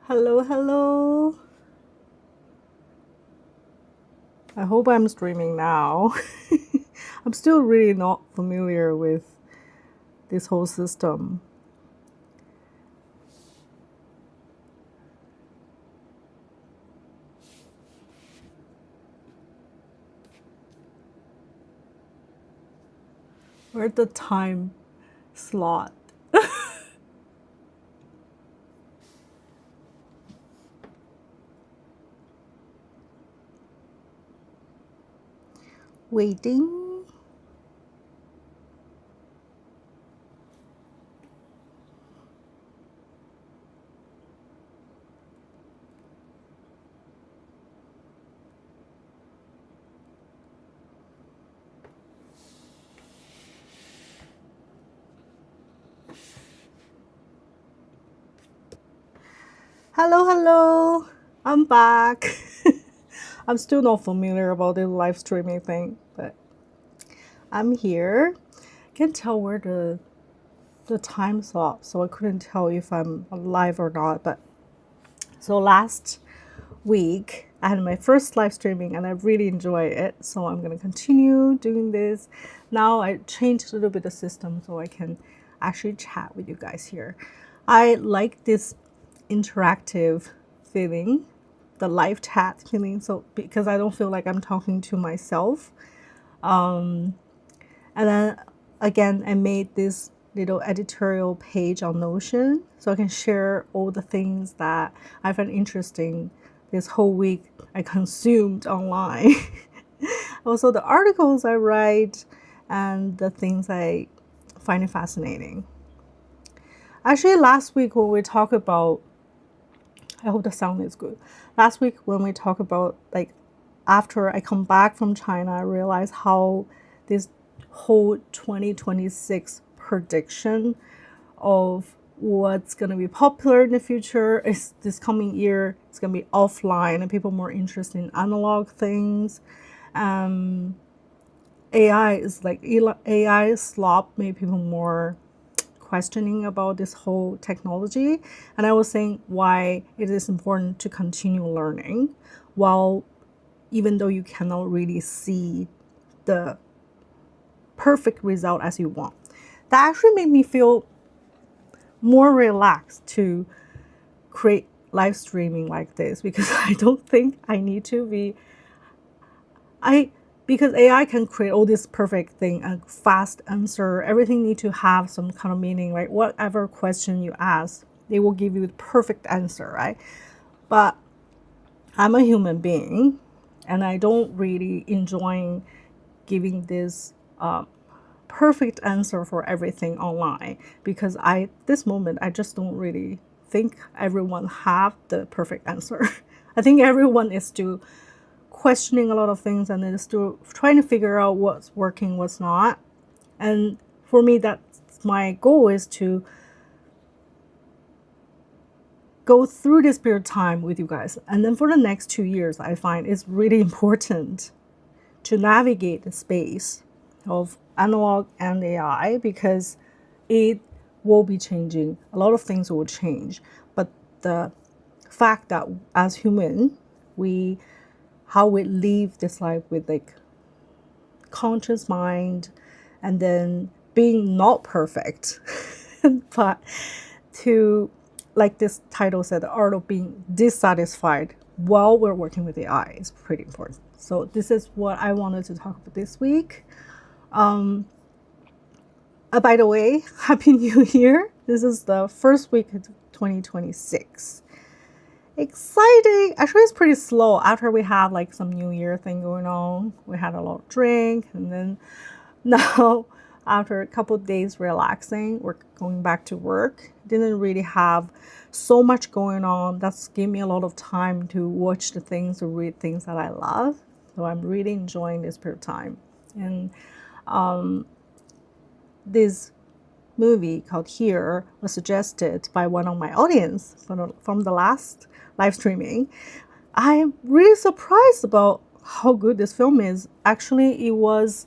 Hello, hello. I hope I'm streaming now. I'm still really not familiar with this whole system. Where's the time slot? Waiting. Hello, hello. I'm back. I'm still not familiar about the live streaming thing, but I'm here. Can't tell where the time slot, so I couldn't tell if I'm live or not. But so last week I had my first live streaming and I really enjoy it, so I'm going to continue doing this. Now I changed a little bit the system so I can actually chat with you guys here. I like this interactive feeling, the live chat feeling, so because I don't feel like I'm talking to myself. And then again, I made this little editorial page on Notion so I can share all the things that I find interesting this whole week I consumed online. Also the articles I write and the things I find it fascinating. Actually, last week when we talked about, I hope the sound is good. Last week when we talked about, like, after I come back from China, I realized how this whole 2026 prediction of what's going to be popular in the future is this coming year. It's going to be offline and people more interested in analog things. AI is like AI Slop made people more questioning about this whole technology. And I was saying why it is important to continue learning while even though you cannot really see the perfect result as you want. That actually made me feel more relaxed to create live streaming like this because I don't think I need to be because AI can create all this perfect thing, a fast answer, everything need to have some kind of meaning, right? Whatever question you ask, they will give you the perfect answer, right? But I'm a human being and I don't really enjoy giving this perfect answer for everything online because this moment I just don't really think everyone have the perfect answer. I think everyone is still questioning a lot of things and is still trying to figure out what's working, what's not. And for me, that's my goal, is to go through this period of time with you guys. And then for the next 2 years, I find it's really important to navigate the space of analog and AI because it will be changing. A lot of things will change. But the fact that as human, how we live this life with like conscious mind and then being not perfect, but to, like this title said, the art of being dissatisfied while we're working with AI is pretty important. So this is what I wanted to talk about this week. By the way, Happy New Year. This is the first week of 2026. Exciting. Actually, it's pretty slow after we had like some New Year thing going on. We had a lot of drink and then now after a couple of days relaxing, we're going back to work. Didn't really have so much going on. That's gave me a lot of time to watch the things or read things that I love. So I'm really enjoying this period of time. And this movie called Here was suggested by one of my audience from the last live streaming. I'm really surprised about how good this film is. Actually, it was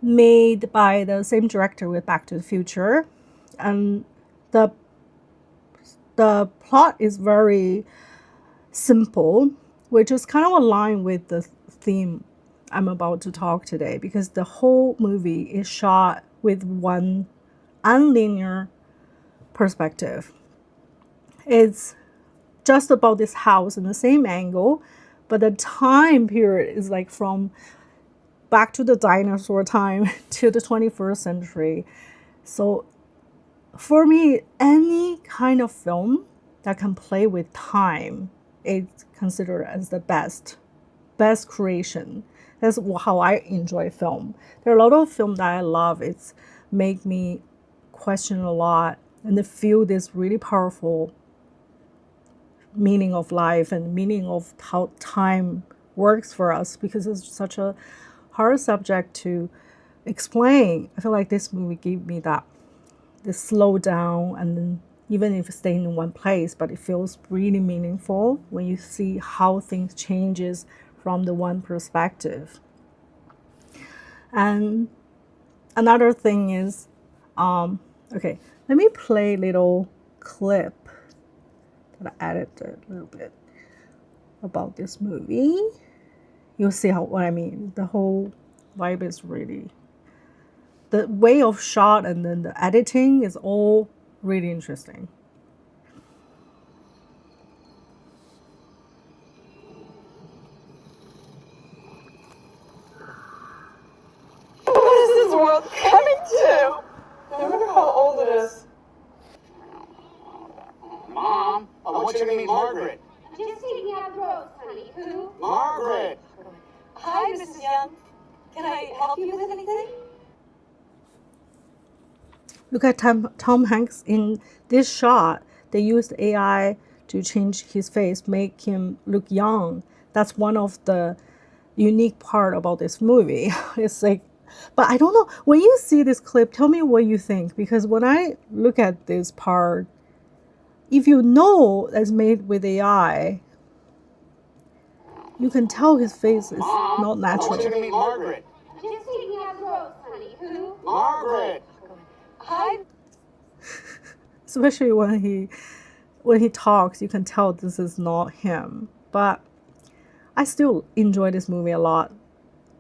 made by the same director with Back to the Future, and the the plot is very simple, which is kind of aligned with the theme I'm about to talk today, because the whole movie is shot with one unlinear perspective. It's just about this house in the same angle, but the time period is like from back to the dinosaur time to the 21st century. So for me, any kind of film that can play with time is considered as the best creation. That's how I enjoy film. There are a lot of film that I love. It's make me question a lot and feel this really powerful meaning of life and meaning of how time works for us, because it's such a hard subject to explain. I feel like this movie gave me that, this slow down, and then even if staying in one place, but it feels really meaningful when you see how things changes from the one perspective. And another thing is, okay, let me play a little clip that I edited a little bit about this movie. You'll see what I mean. The whole vibe is really, the way of shot and then the editing is all really interesting. What is this world coming to? I wonder how old it is. Mom, I want you to meet Margaret. Just taking out the roast, honey. Who? Margaret! Hi, Mrs. Young. Can I help you with anything? Look at Tom Hanks in this shot. They used AI to change his face, make him look young. That's one of the unique part about this movie. It's like, but I don't know. When you see this clip, tell me what you think. Because when I look at this part, if you know it's made with AI, you can tell his face is Mom, not natural. I want you to meet Margaret. Just taking out the roast, honey. Who? Margaret! Hi. Especially when he talks, you can tell this is not him. But I still enjoy this movie a lot,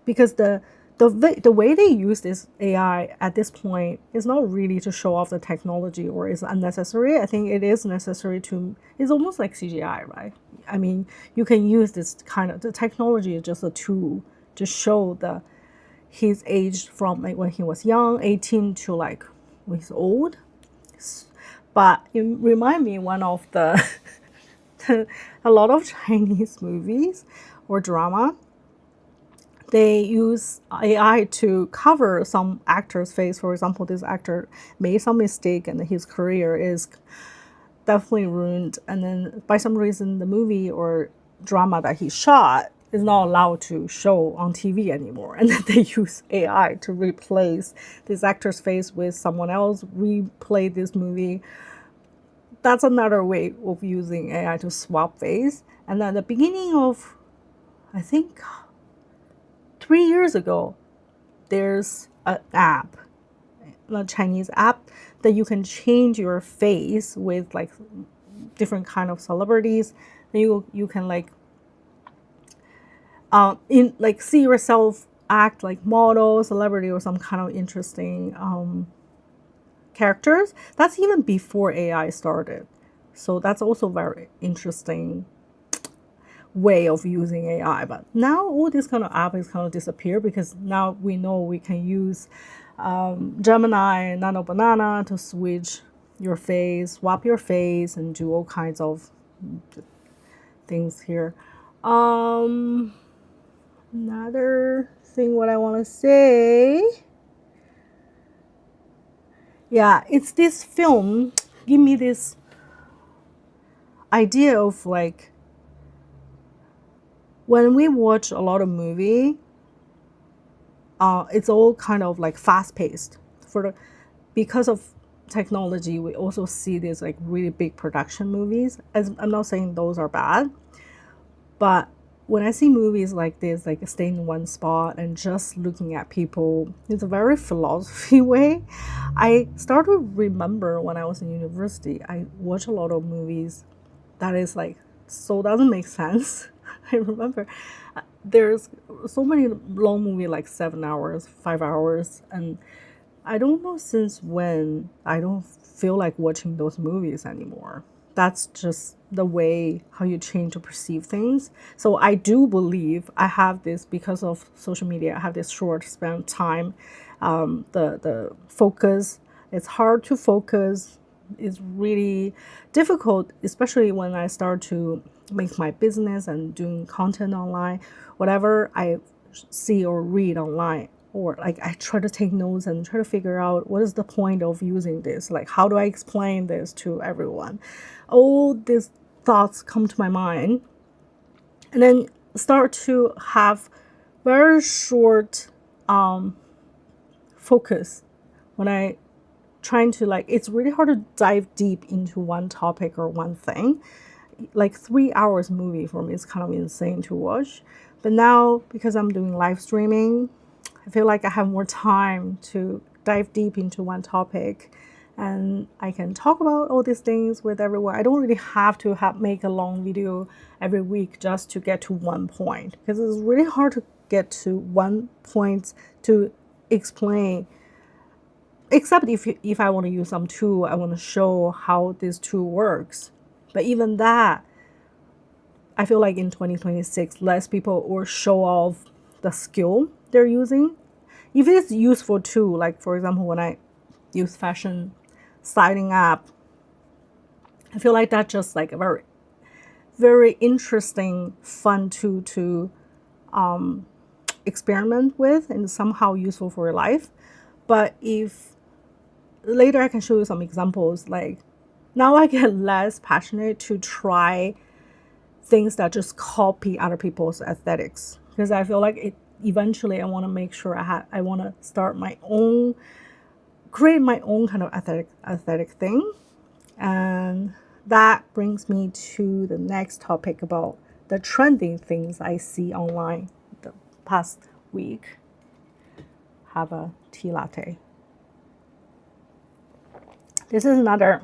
because the way they use this AI at this point is not really to show off the technology or is unnecessary. I think it is necessary to, it's almost like CGI, right? I mean, you can use this kind of, the technology is just a tool to show his age from like when he was young, 18, to like when he's old. But it remind me one of the a lot of Chinese movies or drama, they use AI to cover some actor's face. For example, this actor made some mistake and his career is definitely ruined. And then by some reason, the movie or drama that he shot is not allowed to show on TV anymore. And then they use AI to replace this actor's face with someone else, replay this movie. That's another way of using AI to swap face. And at the beginning of, I think, 3 years ago, there's an app, a Chinese app, that you can change your face with like different kind of celebrities. Then you can like in like see yourself act like model, celebrity, or some kind of interesting characters. That's even before AI started. So that's also very interesting way of using AI. But now all this kind of app is kind of disappear, because now we know we can use Gemini, Nano Banana to switch your face, swap your face, and do all kinds of things here. Another thing what I want to say, yeah, it's this film give me this idea of like, when we watch a lot of movie, it's all kind of like fast paced. Because of technology, we also see these like really big production movies. As I'm not saying those are bad, but when I see movies like this, like staying in one spot and just looking at people, it's a very philosophy way. I start to remember when I was in university, I watched a lot of movies that is like so doesn't make sense. I remember there's so many long movie like 7 hours, 5 hours, and I don't know since when I don't feel like watching those movies anymore. That's just the way how you change to perceive things. So I do believe I have this because of social media. I have this short span of time. The focus, it's hard to focus. It's really difficult, especially when I start to make my business and doing content online. Whatever I see or read online, or like I try to take notes and try to figure out what is the point of using this, like how do I explain this to everyone. All these thoughts come to my mind, and then start to have very short focus when I trying to, like, it's really hard to dive deep into one topic or one thing. Like 3 hours movie for me is kind of insane to watch. But now, because I'm doing live streaming, I feel like I have more time to dive deep into one topic, and I can talk about all these things with everyone. I don't really have to make a long video every week just to get to one point, because it's really hard to get to one point to explain. Except if I want to use some tool, I want to show how this tool works. But even that, I feel like in 2026, less people will show off the skill they're using. If it's useful too, like for example, when I use fashion styling app, I feel like that's just like a very, very interesting, fun tool to experiment with and somehow useful for your life. But if later I can show you some examples, like now I get less passionate to try things that just copy other people's aesthetics, because I feel like it eventually I want to make sure I want to start my own, create my own kind of aesthetic thing. And that brings me to the next topic about the trending things I see online the past week. Have a tea latte. This is another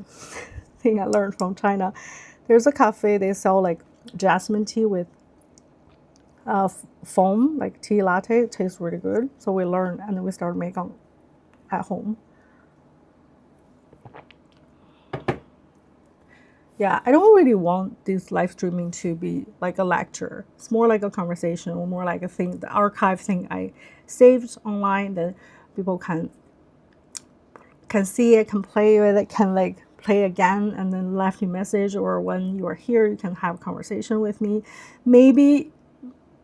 thing I learned from China. There's a cafe, they sell like jasmine tea with foam, like tea latte. It tastes really good. So we learned and then we started making at home. Yeah, I don't really want this live streaming to be like a lecture. It's more like a conversation, or more like a thing, the archive thing I saved online that people can see it, can play with it, can like play again and then left me a message, or when you are here, you can have a conversation with me. Maybe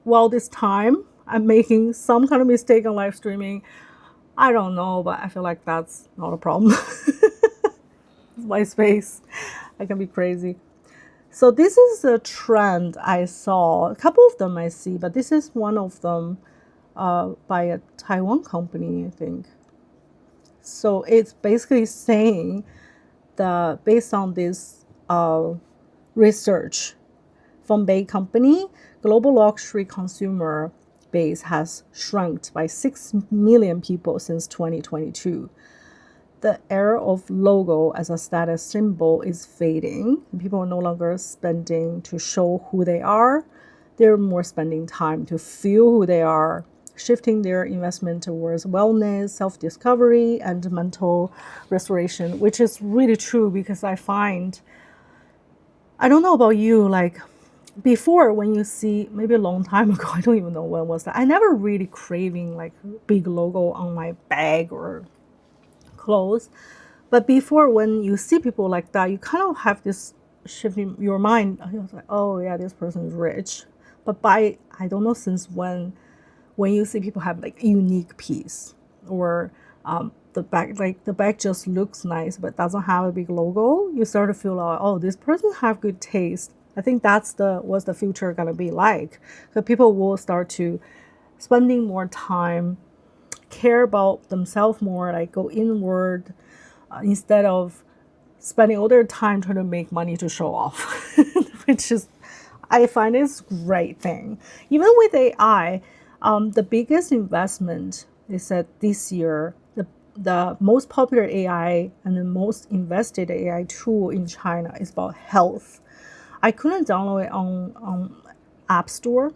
while this time I'm making some kind of mistake on live streaming. I don't know, but I feel like that's not a problem. It's my space. I can be crazy. So this is a trend I saw. A couple of them I see, but this is one of them by a Taiwan company, I think. So it's basically saying that based on this research from Bay Company, global luxury consumer base has shrunk by 6 million people since 2022. The era of logo as a status symbol is fading. People are no longer spending to show who they are. They're more spending time to feel who they are, shifting their investment towards wellness, self-discovery, and mental restoration, which is really true, because I find, I don't know about you, like before, when you see, maybe a long time ago, I don't even know when was that, I never really craving like big logo on my bag or clothes. But before, when you see people like that, you kind of have this shift in your mind. I was like, oh yeah, this person is rich. But by, I don't know since when you see people have like unique piece, or the bag, like the bag just looks nice but doesn't have a big logo, you start to feel like, oh, this person have good taste. I think that's what's the future gonna be like. So people will start to spending more time, care about themselves more, like go inward, instead of spending all their time trying to make money to show off, which is I find it's a great thing. Even with AI, the biggest investment they said this year, the most popular AI and the most invested AI tool in China is about health. I couldn't download it on App Store.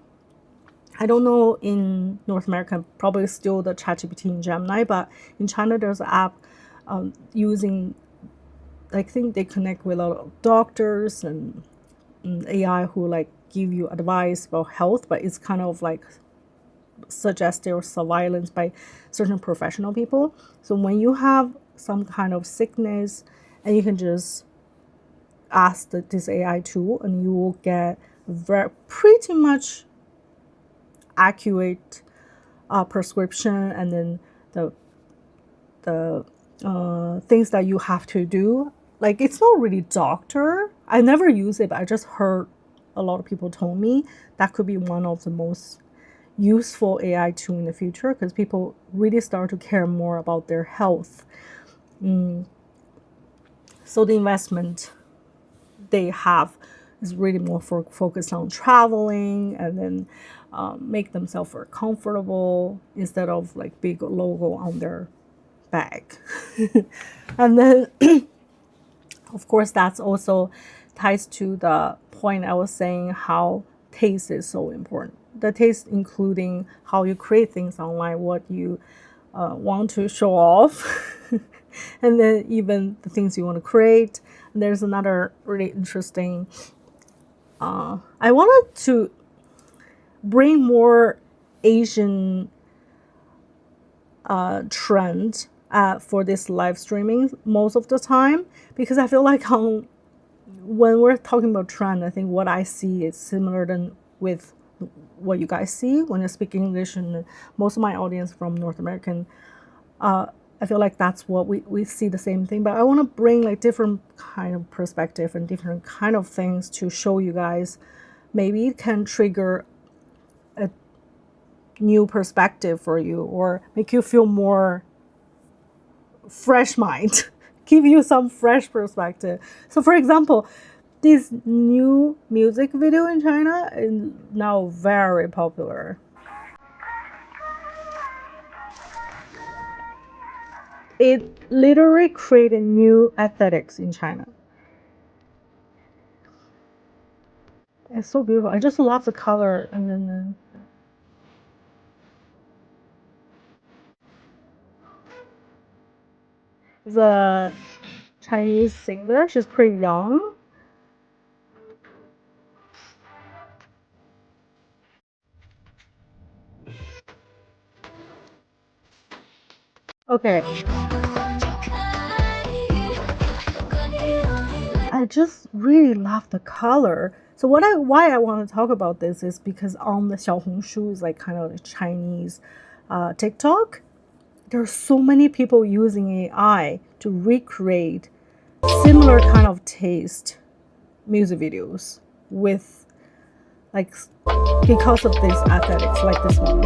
I don't know in North America, probably still the ChatGPT and Gemini, but in China there's an app using, I think they connect with a lot of doctors and AI who like give you advice about health, but it's kind of like suggested or surveillance by certain professional people. So when you have some kind of sickness, and you can just ask this AI tool, and you will get pretty much accurate prescription, and then the things that you have to do. Like, it's not really doctor. I never use it, but I just heard a lot of people told me that could be one of the most useful AI tool in the future, because people really start to care more about their health. So the investment they have is really more focused on traveling, and then make themselves very comfortable instead of like big logo on their bag. And then of course that's also ties to the point I was saying, how taste is so important. The taste including how you create things online, what you want to show off, and then even the things you want to create. And there's another really interesting, I wanted to bring more Asian trend for this live streaming most of the time, because I feel like when we're talking about trend, I think what I see is similar than with what you guys see when you speak English, and most of my audience from North American, I feel like that's what we see the same thing. But I want to bring like different kind of perspective and different kind of things to show you guys. Maybe it can trigger a new perspective for you, or make you feel more fresh mind, give you some fresh perspective. So for example, this new music video in China is now very popular. It literally created new aesthetics in China. It's so beautiful. I just love the color, and then the Chinese singer, she's pretty young. Okay. I just really love the color. So why I want to talk about this is because on the Xiaohongshu is like kind of the Chinese TikTok. There are so many people using AI to recreate similar kind of taste music videos with like, because of this aesthetics, like this one.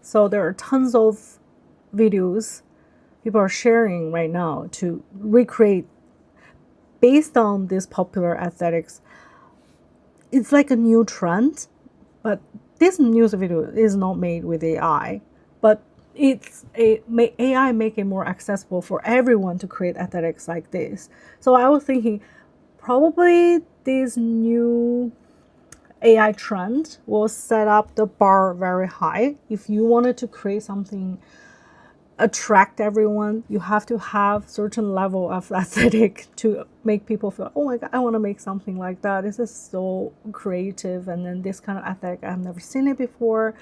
So there are tons of videos people are sharing right now to recreate based on this popular aesthetics. It's like a new trend, but this music video is not made with AI, but AI make it more accessible for everyone to create aesthetics like this. So I was thinking probably this new AI trend will set up the bar very high. If you wanted to create something attract everyone, you have to have certain level of aesthetic to make people feel, oh my god, I want to make something like that. This is so creative, and then this kind of aesthetic, I've never seen it before.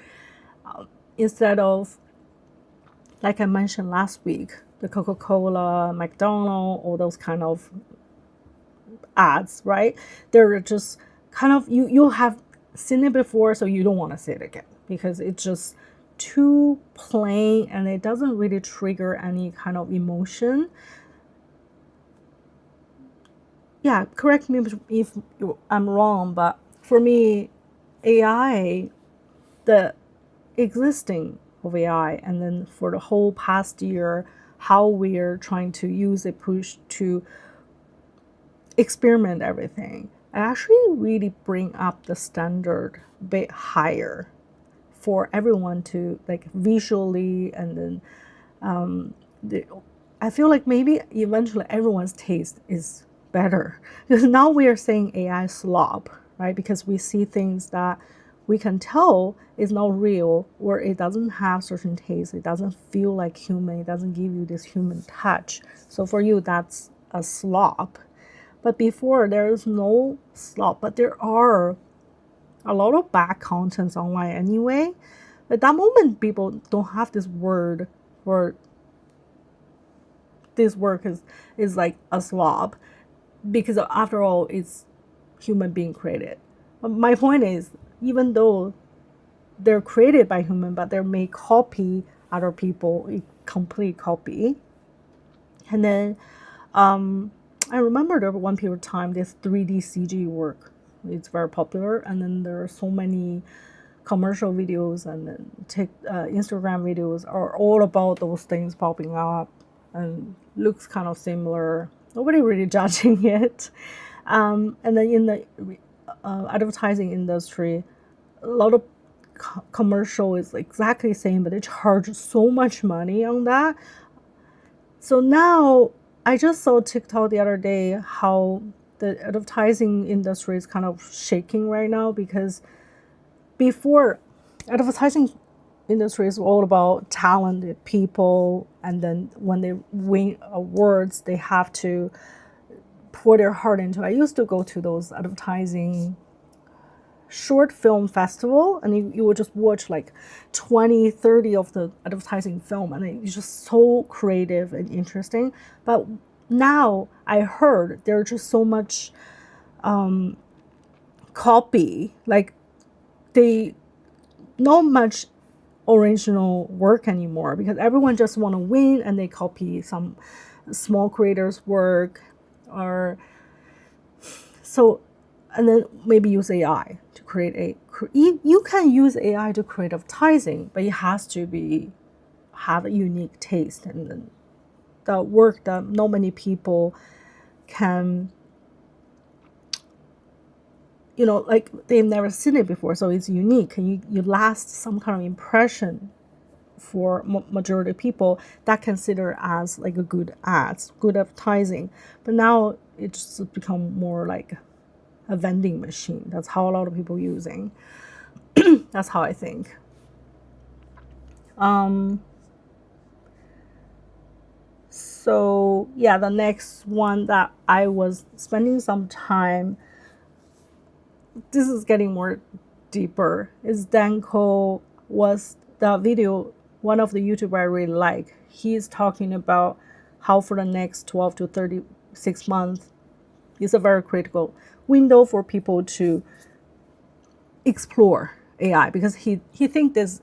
Instead of, like I mentioned last week, the Coca-Cola, McDonald's, all those kind of ads, right? They're just kind of, you have seen it before, so you don't want to see it again because it's just too plain and it doesn't really trigger any kind of emotion. Yeah, correct me if I'm wrong, but for me, AI, the existing of AI, and then for the whole past year, how we're trying to use it, push to experiment everything, I actually really bring up the standard a bit higher for everyone to like visually, and then I feel like maybe eventually everyone's taste is better because now we are saying AI slop, right? Because we see things that we can tell is not real, or it doesn't have certain taste, it doesn't feel like human, it doesn't give you this human touch. So for you, that's a slop. But before, there is no slop, but there are a lot of bad contents online anyway. At that moment, people don't have this word for this work is like a slop, because after all, it's human being created. But my point is, even though they're created by human, but they may copy other people, a complete copy. And then I remember there was one period of time, this 3D CG work, it's very popular, and then there are so many commercial videos and then Instagram videos are all about those things popping up and looks kind of similar. Nobody really judging it. And then in the advertising industry, a lot of commercial is exactly the same, but they charge so much money on that. So now I just saw TikTok the other day how the advertising industry is kind of shaking right now, because before, advertising industry is all about talented people, and then when they win awards, they have to pour their heart into it. I used to go to those advertising short film festival, and you would just watch like 20, 30 of the advertising film, and it's just so creative and interesting. But now I heard there's just so much copy, like they not much original work anymore, because everyone just want to win and they copy some small creators' work, or so, and then maybe use AI to create you can use AI to create advertising, but it has to have a unique taste, and then the work that not many people can, like they've never seen it before, so it's unique, and you last some kind of impression for majority of people that consider as like a good ads, good advertising. But now it's just become more like a vending machine. That's how a lot of people using. That's how I think. So yeah, the next one that I was spending some time, this is getting more deeper, is Danko was the video, one of the YouTubers I really like. He's talking about how for the next 12 to 36 months is a very critical window for people to explore AI, because he thinks this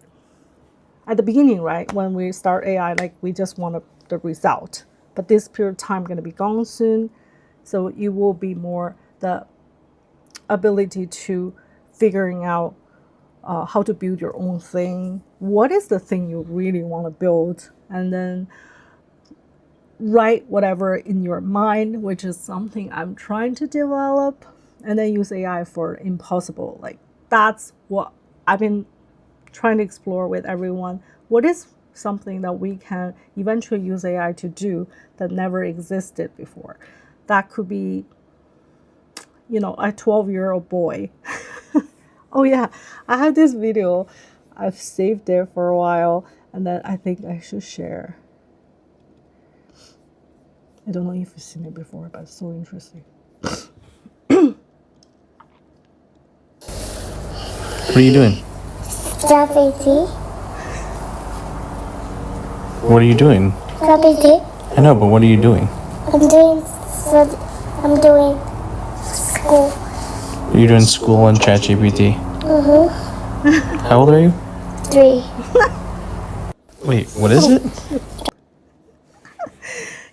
at the beginning, right? When we start AI, like we just want the result, but this period of time going to be gone soon, so it will be more the ability to figuring out how to build your own thing. What is the thing you really want to build? And then write whatever in your mind, which is something I'm trying to develop, and then use AI for impossible. Like that's what I've been trying to explore with everyone. What is something that we can eventually use AI to do that never existed before? That could be, a 12-year-old boy. Oh yeah, I have this video. I've saved it for a while, and then I think I should share. I don't know if you've seen it before, but it's so interesting. What are you doing? Dropping tea. What are you doing? Dropping tea. I know, but what are you doing? I'm doing school. Are you doing school on ChatGPT? Mm-hmm. How old are you? 3. Wait, what is it?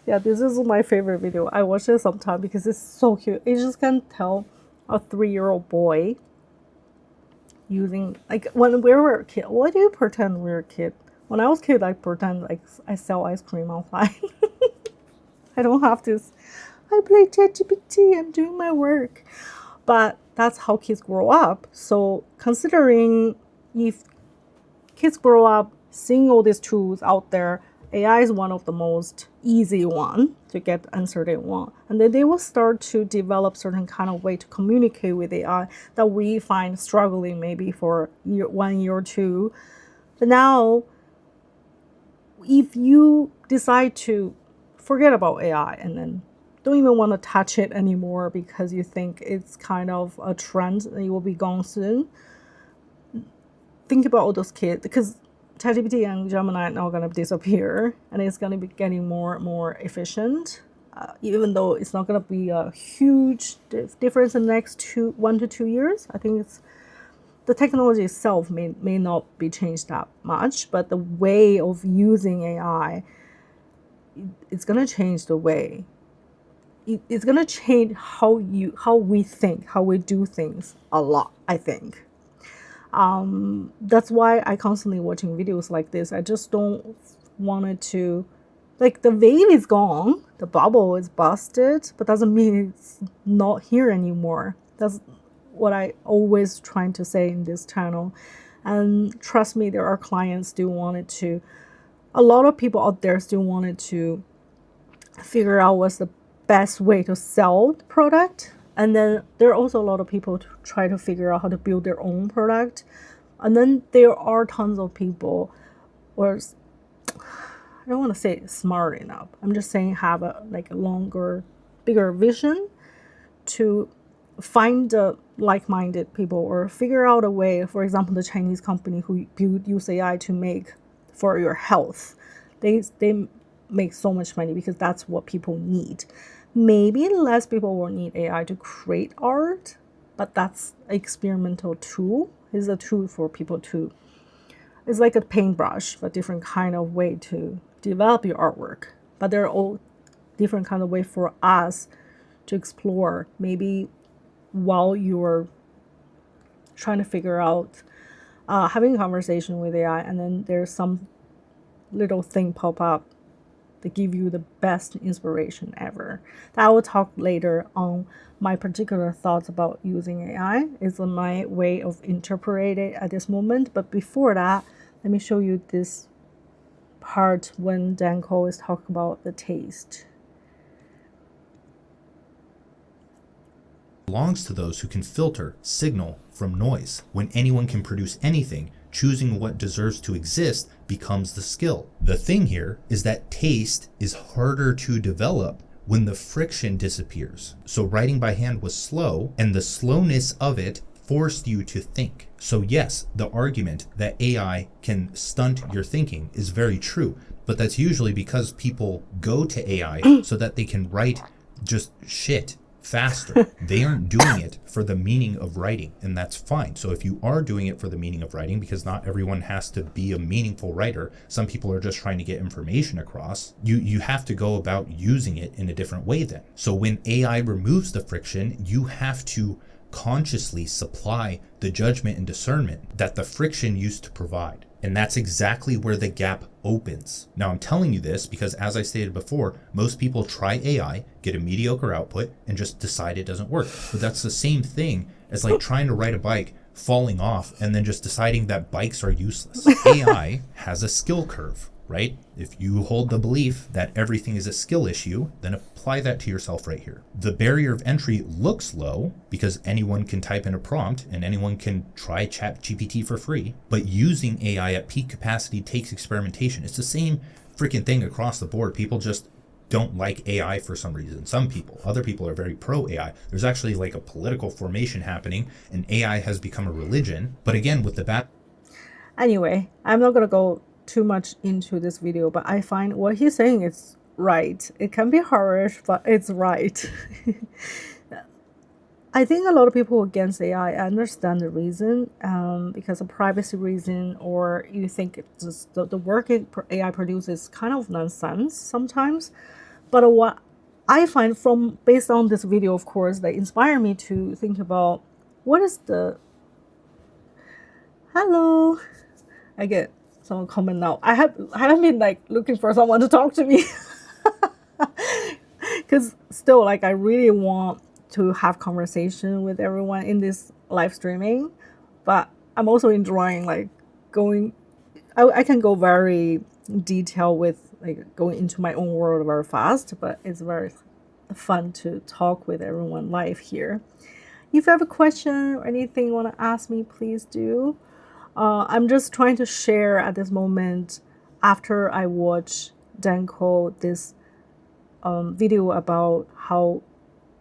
Yeah, this is my favorite video. I watched it sometime because it's so cute. You just can tell a 3-year-old boy using, like, when we were a kid. What do you pretend we were a kid? When I was a kid, I pretend like I sell ice cream outside. I don't have this. I play ChatGPT. I'm doing my work. But that's how kids grow up. So considering if kids grow up seeing all these tools out there, AI is one of the most easy one to get the answer they want. And then they will start to develop certain kind of way to communicate with AI that we find struggling maybe for 1 year or two. But now, if you decide to forget about AI and then don't even want to touch it anymore because you think it's kind of a trend and it will be gone soon, think about all those kids, because ChatGPT and Gemini are not going to disappear, and it's going to be getting more and more efficient. Even though it's not going to be a huge difference in the next 1 to 2 years, I think it's the technology itself may not be changed that much, but the way of using AI, it's going to change the way. It's going to change how we think, how we do things a lot, I think. That's why I constantly watching videos like this. I just don't want it to, like, the wave is gone, the bubble is busted, but doesn't mean it's not here anymore. That's what I always trying to say in this channel. And trust me, there are clients still wanted to, a lot of people out there still wanted to figure out what's the best way to sell the product. And then there are also a lot of people to try to figure out how to build their own product. And then there are tons of people, or I don't want to say smart enough, I'm just saying have a longer, bigger vision to find the like-minded people or figure out a way. For example, the Chinese company who use AI to make for your health, they make so much money because that's what people need. Maybe less people will need AI to create art, but that's an experimental tool. It's a tool for people to, it's like a paintbrush, but different kind of way to develop your artwork. But there are all different kind of way for us to explore, maybe while you're trying to figure out, having a conversation with AI, and then there's some little thing pop up to give you the best inspiration ever. That I will talk later on my particular thoughts about using AI. Is my way of interpreting it at this moment. But before that, let me show you this part when Danko is talking about the taste. Belongs to those who can filter signal from noise. When anyone can produce anything, choosing what deserves to exist becomes the skill. The thing here is that taste is harder to develop when the friction disappears. So writing by hand was slow, and the slowness of it forced you to think. So yes, the argument that AI can stunt your thinking is very true, but that's usually because people go to AI so that they can write just shit faster. They aren't doing it for the meaning of writing, and that's fine. So if you are doing it for the meaning of writing, because not everyone has to be a meaningful writer, some people are just trying to get information across, you have to go about using it in a different way then. So when AI removes the friction, you have to consciously supply the judgment and discernment that the friction used to provide. And that's exactly where the gap opens. Now, I'm telling you this because, as I stated before, most people try AI, get a mediocre output, and just decide it doesn't work. But that's the same thing as like trying to ride a bike, falling off, and then just deciding that bikes are useless. AI has a skill curve, right? If you hold the belief that everything is a skill issue, then apply that to yourself right here. The barrier of entry looks low because anyone can type in a prompt and anyone can try ChatGPT for free, but using AI at peak capacity takes experimentation. It's the same freaking thing across the board. People just don't like AI for some reason. Other people are very pro AI. There's actually like a political formation happening, and AI has become a religion. But again, with the Anyway, I'm not gonna go too much into this video, but I find what he's saying is right. It can be harsh, but it's right. I think a lot of people against AI, I understand the reason, because of privacy reason, or you think it's just the work AI produces kind of nonsense sometimes. But what I find from based on this video, of course, that inspire me to think about what is the hello. I get someone comment now. I haven't been like looking for someone to talk to me. Because still, like, I really want to have conversation with everyone in this live streaming, but I'm also enjoying like going. I can go very detailed with like going into my own world very fast, but it's very fun to talk with everyone live here. If you have a question or anything you want to ask me, please do. I'm just trying to share at this moment after I watch Danko this video about how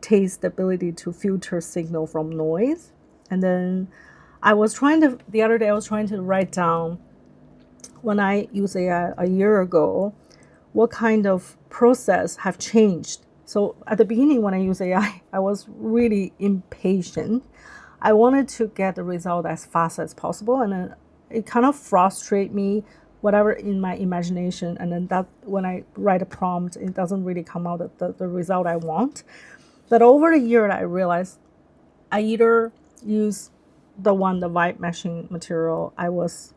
taste the ability to filter signal from noise. And then the other day I was trying to write down when I use AI a year ago, what kind of process have changed. So at the beginning when I use AI, I was really impatient. I wanted to get the result as fast as possible, and then it kind of frustrates me whatever in my imagination, and then that when I write a prompt, it doesn't really come out the result I want. But over the year, I realized I either use the vibe meshing material I was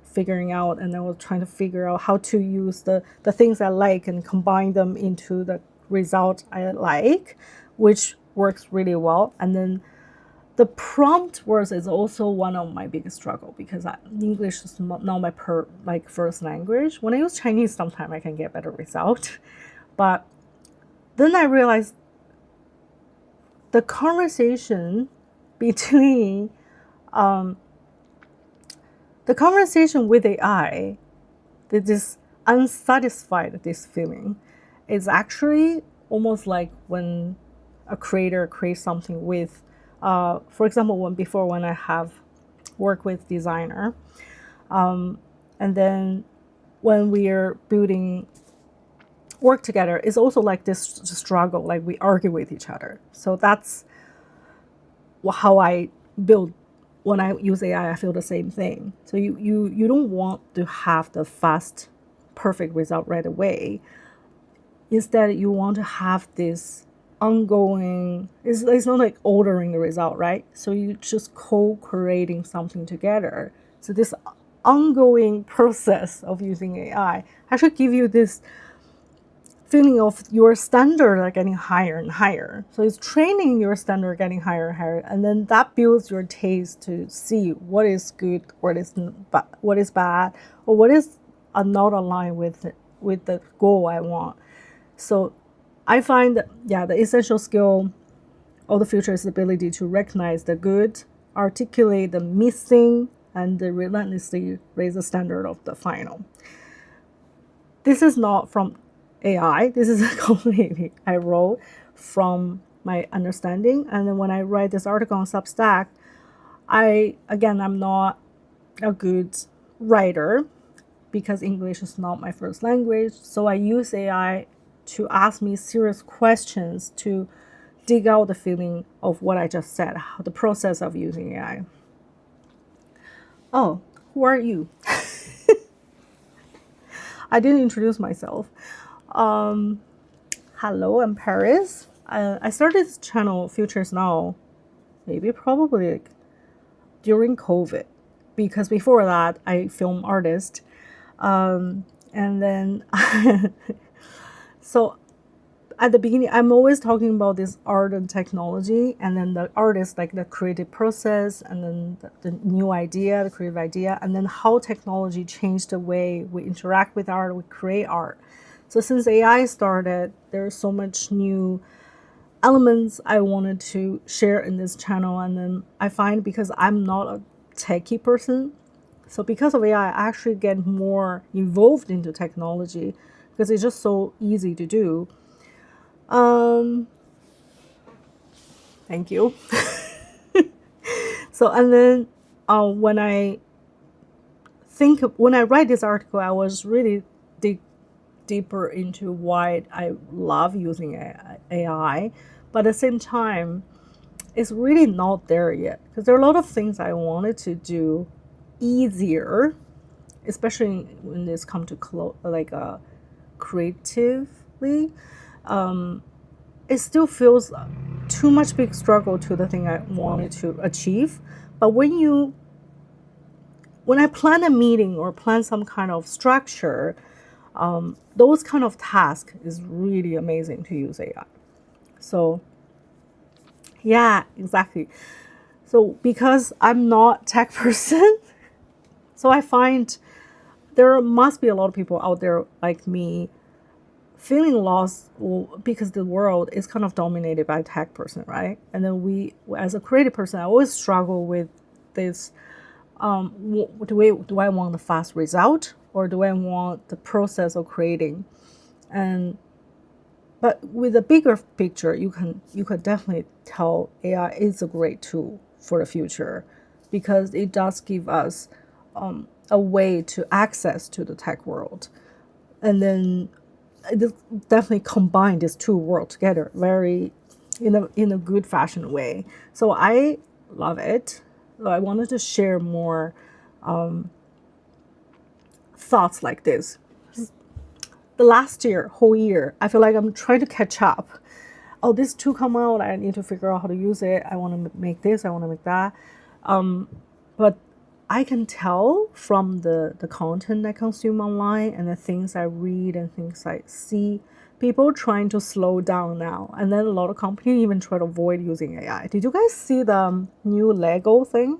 figuring out, and I was trying to figure out how to use the things I like and combine them into the result I like, which works really well. And then the prompt words is also one of my biggest struggle, because English is not my first language. When I use Chinese, sometimes I can get better result. But then I realized the conversation between the conversation with AI, this unsatisfied, this feeling, is actually almost like when a creator creates something with, for example, when I have worked with designer, and then when we are building work together, it's also like this struggle, like we argue with each other. So that's how I build. When I use AI, I feel the same thing. So you don't want to have the fast, perfect result right away. Instead, you want to have this ongoing, it's not like ordering the result, right? So you just co-creating something together. So this ongoing process of using AI actually give you this feeling of your standard are getting higher and higher. So it's training your standard getting higher and higher, and then that builds your taste to see what is good, what is bad, or what is not aligned with the goal I want. So I find that, the essential skill of the future is the ability to recognize the good, articulate the missing, and relentlessly raise the standard of the final. This is not from AI. This is completely I wrote from my understanding. And then when I write this article on Substack, I'm not a good writer because English is not my first language. So I use AI to ask me serious questions to dig out the feeling of what I just said, the process of using AI. Oh, who are you? I didn't introduce myself. Hello, I'm Paris. I started this channel, Futures Now, probably like during COVID, because before that I film artist, and then so at the beginning I'm always talking about this art and technology, and then the artist, like the creative process, and then the new idea, the creative idea, and then how technology changed the way we interact with art, we create art. So since AI started, there's so much new elements I wanted to share in this channel. And then I find, because I'm not a techie person, so because of AI, I actually get more involved into technology because it's just so easy to do. Thank you. So, and then when I write this article, I was really deeper into why I love using AI, but at the same time, it's really not there yet, because there are a lot of things I wanted to do easier, especially when this come to creatively. It still feels too much big struggle to the thing I wanted to achieve. But when I plan a meeting or plan some kind of structure, those kind of tasks is really amazing to use AI. So yeah, exactly. So because I'm not tech person, so I find there must be a lot of people out there like me feeling lost because the world is kind of dominated by tech person, right? And then we, as a creative person, I always struggle with this. Do I want the fast result, or do I want the process of creating? But with the bigger picture, you can definitely tell AI is a great tool for the future, because it does give us a way to access to the tech world, and then it definitely combine these two worlds together very in a good fashion way. So I love it. So I wanted to share more thoughts like this. The last whole year, I feel like I'm trying to catch up. Oh, this tool come out, I need to figure out how to use it. I want to make this, I want to make that. But I can tell from the content I consume online and the things I read and things I see, people trying to slow down now. And then a lot of companies even try to avoid using AI. Did you guys see the new Lego thing?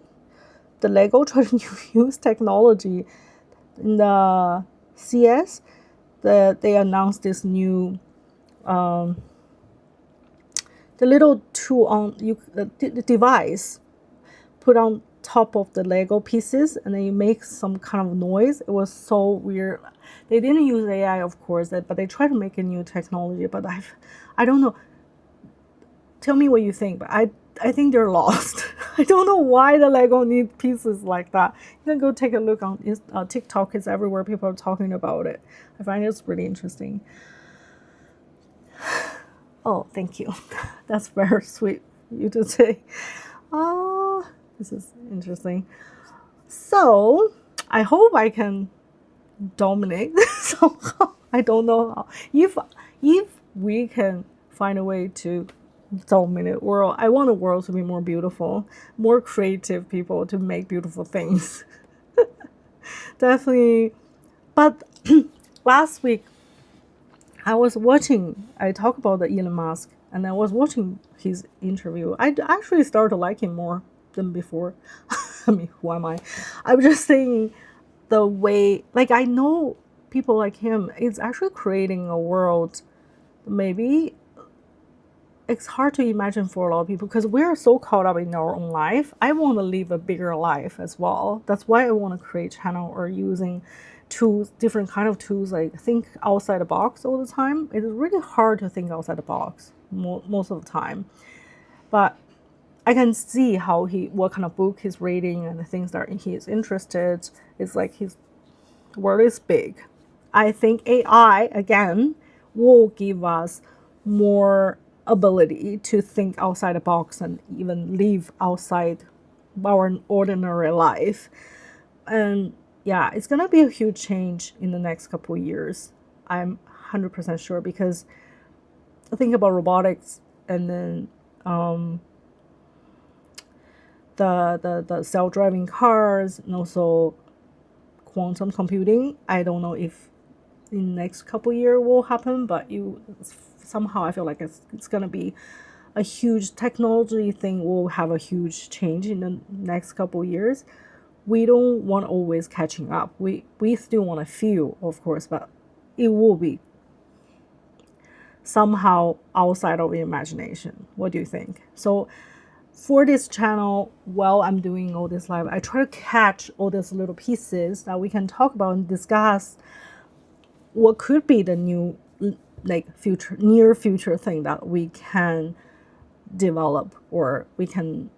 The Lego trying to use technology in the CS. They announced this new the little tool on the device put on top of the Lego pieces, and then you make some kind of noise. It was so weird. They didn't use AI, of course, but they tried to make a new technology. But I don't know. Tell me what you think. But I think they're lost. I don't know why the Lego need pieces like that. You can go take a look on TikTok. It's everywhere. People are talking about it. I find it's really interesting. Oh, thank you. That's very sweet of you to say. Oh, this is interesting. So I hope I can dominate somehow. I don't know how. If we can find a way to dominate world, I want the world to be more beautiful, more creative people to make beautiful things. Definitely. But last week I talked about the Elon Musk, and I was watching his interview. I actually started to like him more than before. I mean, who am I? I'm just saying the way, like, I know people like him is actually creating a world. Maybe it's hard to imagine for a lot of people because we're so caught up in our own life. I want to live a bigger life as well. That's why I want to create channel or using tools, different kind of tools, like think outside the box all the time. It is really hard to think outside the box most of the time. But I can see what kind of book he's reading and the things that he is interested. It's like his world is big. I think AI, again, will give us more ability to think outside the box and even live outside our ordinary life. And yeah, it's gonna be a huge change in the next couple of years. I'm 100% sure, because I think about robotics and then the self-driving cars and also quantum computing. I don't know if in the next couple of years will happen, but somehow I feel like it's gonna be a huge technology thing. Will have a huge change in the next couple of years. We don't want always catching up. We still want to feel, of course, but it will be somehow outside of imagination. What do you think? So for this channel, while I'm doing all this live, I try to catch all these little pieces that we can talk about and discuss what could be the new, like, near future thing that we can develop, or we can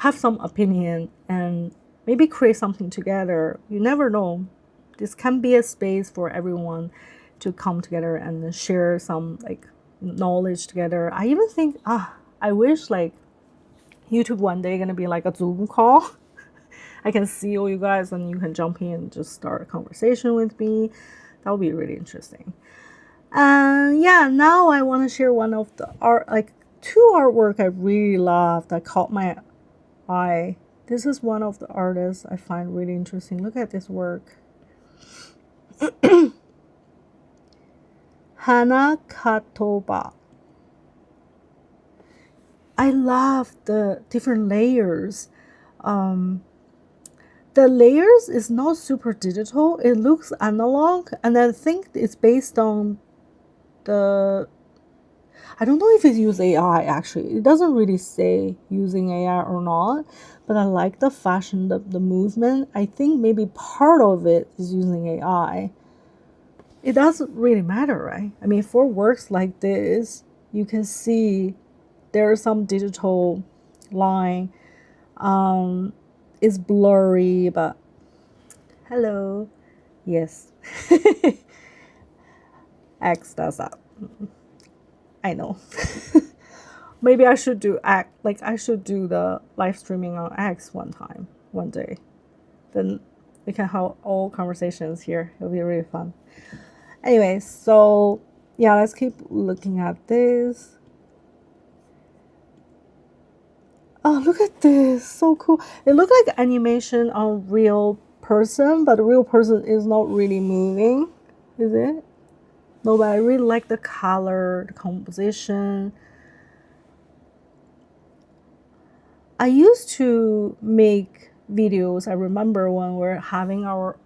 have some opinion and maybe create something together. You never know. This can be a space for everyone to come together and share some, like, knowledge together. I even think I wish like YouTube one day gonna be like a Zoom call. I can see all you guys and you can jump in and just start a conversation with me. That would be really interesting. And yeah, now I want to share one of the art, like two artwork I really love that caught my eye. This is one of the artists I find really interesting. Look at this work. Hana Katoba. I love the different layers. The layers is not super digital. It looks analog, and I think it's based on the. I don't know if it's use AI actually. It doesn't really say using AI or not, but I like the fashion, the movement. I think maybe part of it is using AI. It doesn't really matter, right? I mean, for works like this, you can see there's some digital line. It's blurry, but hello, yes. X does that. I know. Maybe I should do I should do the live streaming on X one day. Then we can have all conversations here. It'll be really fun. Anyway, so yeah, let's keep looking at this. Oh, look at this. So cool. It looks like animation on real person, but the real person is not really moving, is it? No, but I really like the color, the composition. I used to make videos. I remember when we're having our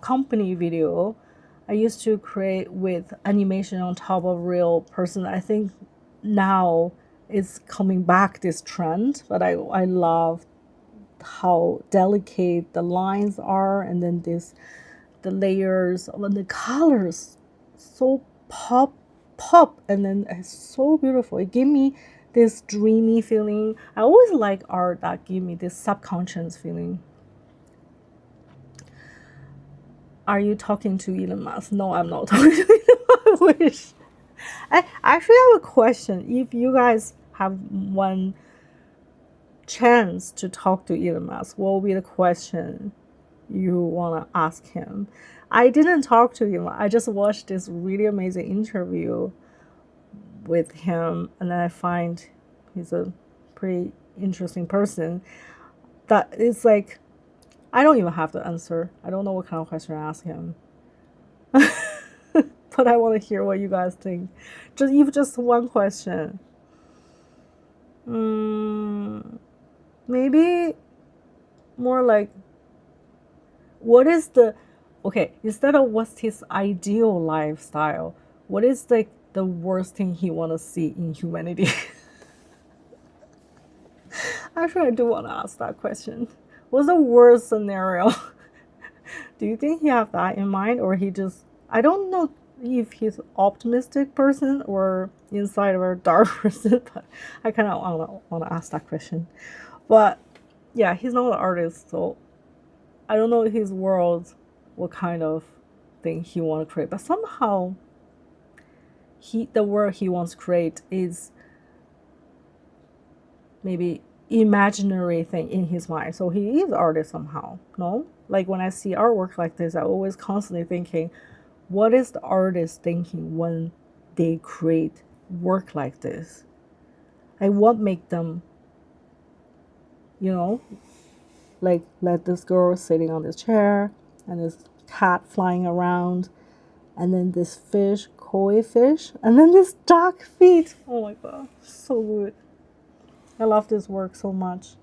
company video, I used to create with animation on top of real person. I think now it's coming back, this trend, but I love how delicate the lines are, and then the layers and the colors so pop, and then it's so beautiful. It gave me this dreamy feeling. I always like art that give me this subconscious feeling. Are you talking to Elon Musk? No, I'm not talking to Elon Musk. I wish. I actually have a question. If you guys have one chance to talk to Elon Musk, what will be the question you want to ask him? I didn't talk to him. I just watched this really amazing interview with him, and then I find he's a pretty interesting person. That it's like, I don't even have to answer. I don't know what kind of question to ask him. But I want to hear what you guys think. Just one question. Maybe more like, what is the, okay, instead of what's his ideal lifestyle, what is the worst thing he want to see in humanity? Actually, I do want to ask that question. What's the worst scenario? Do you think he have that in mind, or he just, I don't know if he's an optimistic person or inside of a dark person, but I kind of want to ask that question. But yeah, he's not an artist, so I don't know his world, what kind of thing he want to create. But somehow, the world he wants to create is maybe imaginary thing in his mind. So he is an artist somehow, no? Like when I see artwork like this, I always constantly thinking, what is the artist thinking when they create work like this? Like what make them, like let this girl sitting on this chair and this cat flying around, and then this fish, koi fish, and then this duck feet. Oh my god, so good. I love this work so much.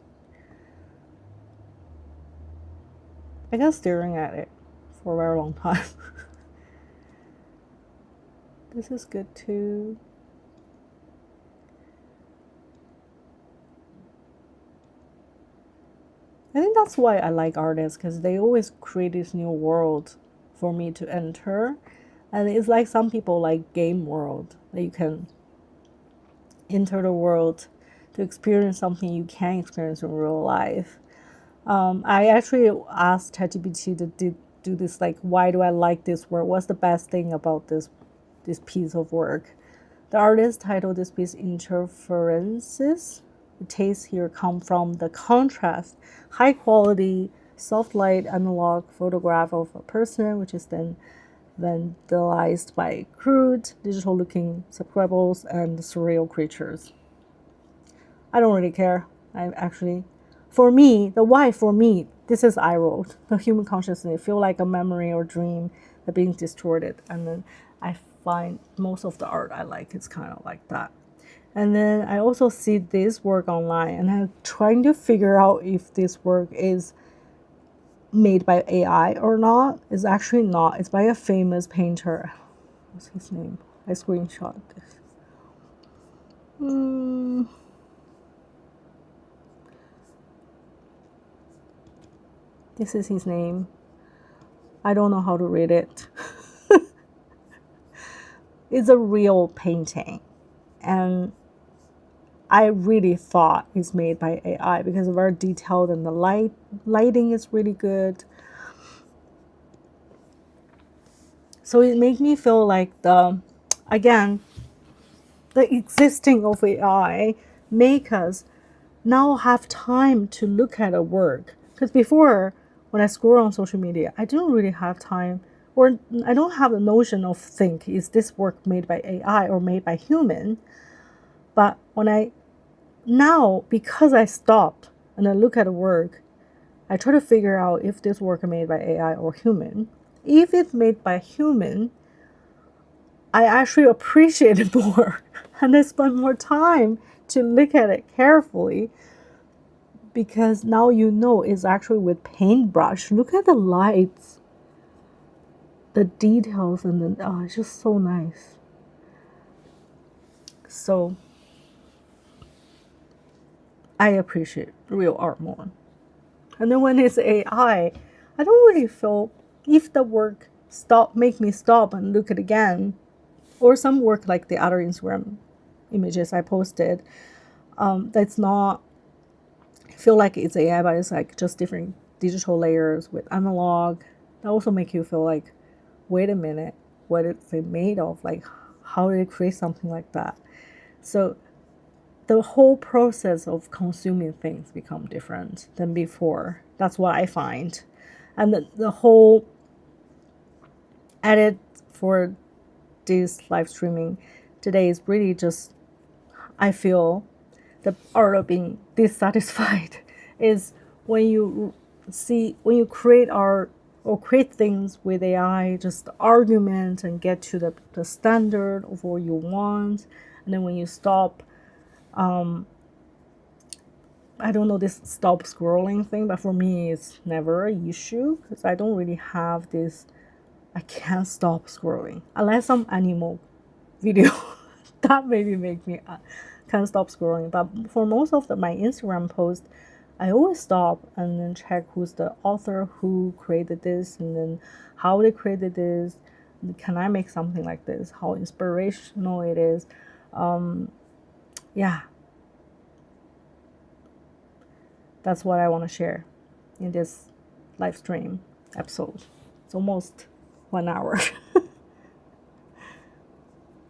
I got staring at it for a very long time. This is good too. I think that's why I like artists, because they always create this new world for me to enter. And it's like some people like game world, that you can enter the world to experience something you can't experience in real life. I actually asked ChatGPT to do this, like, why do I like this work? What's the best thing about this piece of work? The artist titled this piece Interferences. The tastes here come from the contrast, high quality, soft light analog photograph of a person, which is then vandalized by crude, digital looking subscribables and surreal creatures. I don't really care. For me, this is I wrote. The human consciousness feel like a memory or dream that being distorted. And then I find most of the art I like is kind of like that. And then I also see this work online, and I'm trying to figure out if this work is made by AI or not. It's actually not. It's by a famous painter. What's his name? I screenshot this. This is his name. I don't know how to read it. It's a real painting. And I really thought it's made by AI because it's very detailed and the lighting is really good. So it made me feel like the existing of AI make us now have time to look at a work. Because before, when I scroll on social media, I don't really have time, or I don't have the notion of is this work made by AI or made by human? But because I stopped and I look at a work, I try to figure out if this work is made by AI or human. If it's made by human, I actually appreciate it more and I spend more time to look at it carefully, because now it's actually with paintbrush. Look at the lights, the details, and then it's just so nice. So I appreciate real art more. And then when it's AI, I don't really feel if the work make me stop and look at it again, or some work like the other Instagram images I posted, that's not feel like it's AI, but it's like just different digital layers with analog. That also make you feel like, wait a minute, what is it made of? Like, how did it create something like that? So the whole process of consuming things become different than before. That's what I find. And the whole edit for this live streaming today is really just, I feel the art of being dissatisfied is when you create art or create things with AI, just argument and get to the standard of what you want. And then when you stop, I don't know this stop scrolling thing, but for me it's never an issue because I don't really have this, I can't stop scrolling unless some animal video that maybe make me can't stop scrolling. But for most of my Instagram posts, I always stop and then check who's the author, who created this, and then how they created this. Can I make something like this? How inspirational it is. Yeah, that's what I want to share in this live stream episode. It's almost 1 hour.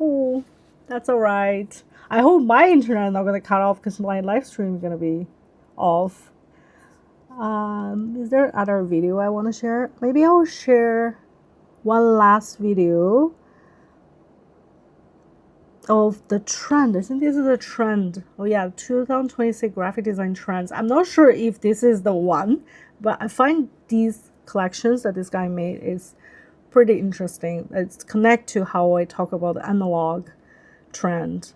Oh, that's all right. I hope my internet is not going to cut off because my live stream is going to be off. Is there other video I want to share? Maybe I'll share one last video of the trend. I think this is a trend. Oh yeah, 2026 graphic design trends. I'm not sure if this is the one, but I find these collections that this guy made is pretty interesting. It's connect to how I talk about the analog trend.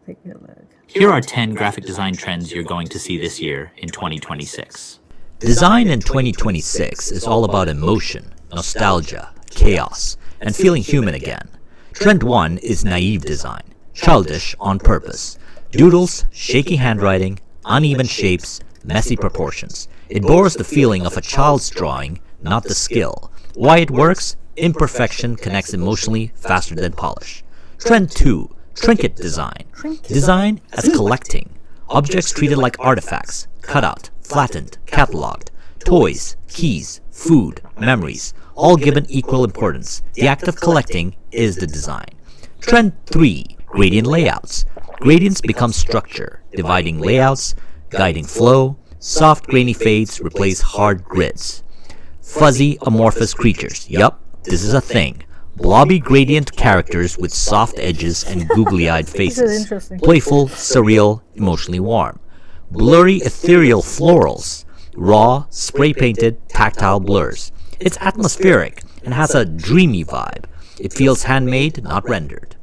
Take a look. Here are 10 graphic design trends you're going to see this year in 2026. Design in 2026 is all about emotion, nostalgia, chaos, and feeling human again. Trend 1 is naive design, childish on purpose. Doodles, shaky handwriting, uneven shapes, messy proportions. It borrows the feeling of a child's drawing, not the skill. Why it works? Imperfection connects emotionally faster than polish. Trend 2. Trinket design. Design as collecting. Objects treated like artifacts, cut out, flattened, cataloged. Toys, keys, food, memories, all given equal importance. The act of collecting is the design. Trend 3. Gradient layouts. Gradients become structure, dividing layouts, guiding flow. Soft grainy fades replace hard grids. Fuzzy amorphous creatures. Yup, this is a thing. Blobby gradient characters with soft edges and googly-eyed faces. interesting. Playful, surreal, emotionally warm. Blurry ethereal florals. Raw, spray-painted, tactile blurs. It's atmospheric and has a dreamy vibe. It feels handmade, not rendered.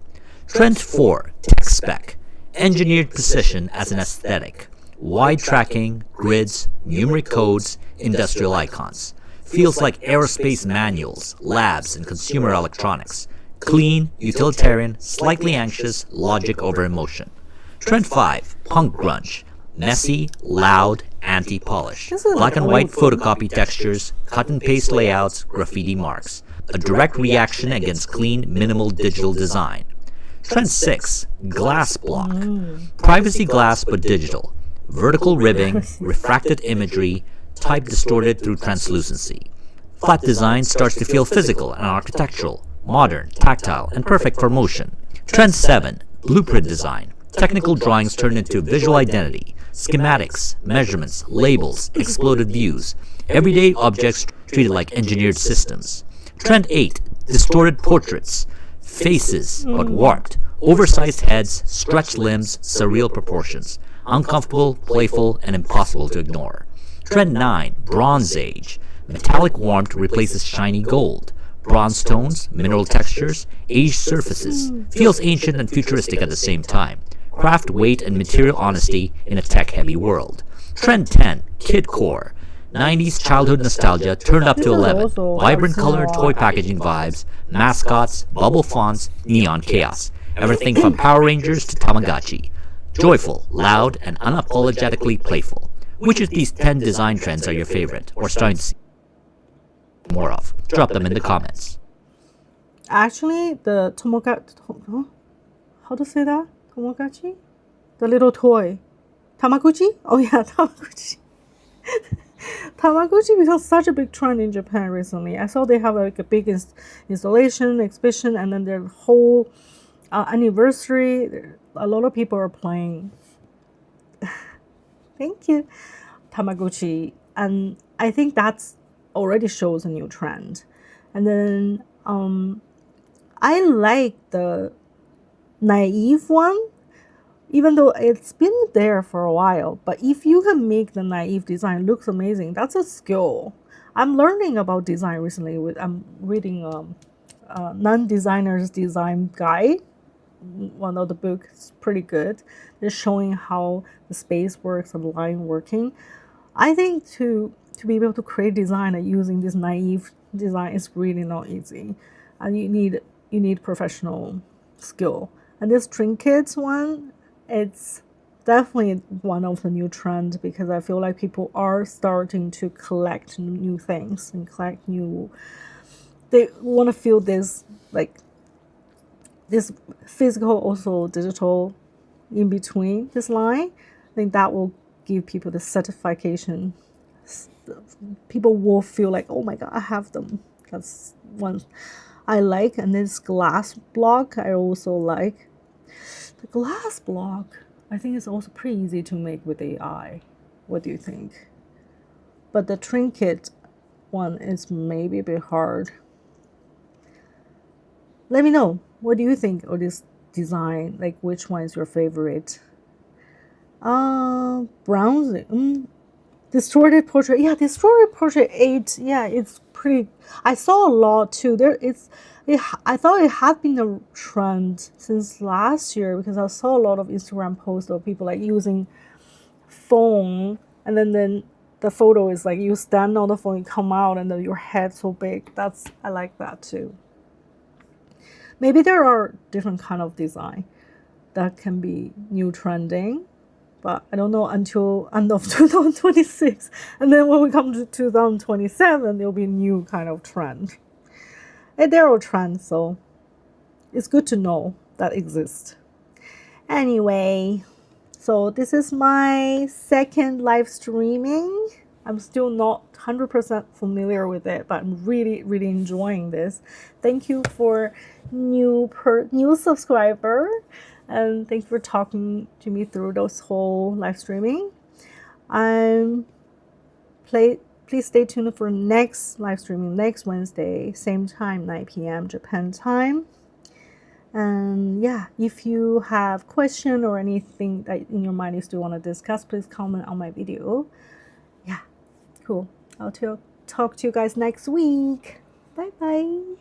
Trend 4, tech spec. Engineered precision as an aesthetic. Wide tracking, grids, numeric codes, industrial icons. Feels like aerospace manuals, labs, and consumer electronics. Clean, utilitarian, slightly anxious, logic over emotion. Trend 5, punk grunge. Messy, loud, anti-polish. This is Black and white old. photocopy textures, cut and paste layouts, graffiti marks. A direct reaction against clean, minimal digital design. Trend 6, glass block. Privacy glass but digital. Vertical ribbing, refracted imagery, type distorted through translucency. Flat design starts to feel physical and architectural, modern, tactile, and perfect for motion. Trend 7, blueprint design. Technical drawings turned into visual identity, schematics, measurements, labels, exploded views. Everyday objects treated like engineered systems. Trend 8, distorted portraits. Faces, but warped. Oversized heads, stretched limbs, surreal proportions. Uncomfortable, playful, and impossible to ignore. Trend 9, Bronze Age. Metallic warmth replaces shiny gold. Bronze tones, mineral textures, aged surfaces. Feels ancient and futuristic at the same time. Craft weight and material honesty in a tech-heavy world. Trend 10, Kidcore. 90s childhood nostalgia turned up to This is 11. also Vibrant small. colored toy packaging vibes, mascots, bubble fonts, neon chaos. Everything from Power Rangers to Tamagotchi. Joyful, loud, and unapologetically playful. Which of these 10 design trends are your favorite, or starting to see more of? Drop them in the comments. Actually, the how to say that? Tomogachi? The little toy. Tamaguchi? Oh yeah, Tamaguchi. Tamaguchi became such a big trend in Japan recently. I saw they have like a big installation, exhibition, and then their whole anniversary. A lot of people are playing. Thank you, Tamaguchi, and I think that's already shows a new trend. And then I like the naive one, even though it's been there for a while. But if you can make the naive design looks amazing, that's a skill. I'm learning about design recently. I'm reading non-designer's design guide. One of the books pretty good. They're showing how the space works and line working. I think to be able to create design using this naive design is really not easy, and you need professional skill. And this trinkets one, it's definitely one of the new trends because I feel like people are starting to collect new things and collect new. They want to feel this like this physical also digital in between this line. I think that will give people the certification. People will feel like, oh my god, I have them. That's one I like. And this glass block I also like. The glass block I think is also pretty easy to make with AI. What do you think? But the trinket one is maybe a bit hard. Let me know. What do you think of this design? Like, which one is your favorite? Bronze. Distorted portrait. Yeah, distorted portrait 8. Yeah, it's pretty. I saw a lot too. I thought it had been a trend since last year because I saw a lot of Instagram posts of people like using phone, and then the photo is like you stand on the phone, you come out, and then your head so big. I like that too. Maybe there are different kind of design that can be new trending, but I don't know until end of 2026. And then when we come to 2027, there'll be a new kind of trend. And there are trends, so it's good to know that exists. Anyway, so this is my second live streaming. I'm still not 100% familiar with it, but I'm really, really enjoying this. Thank you for new subscriber. And thank you for talking to me through those whole live streaming. Please stay tuned for next live streaming next Wednesday, same time, 9 p.m. Japan time. And yeah, if you have question or anything that in your mind you still want to discuss, please comment on my video. Yeah, cool. I'll talk to you guys next week. Bye bye.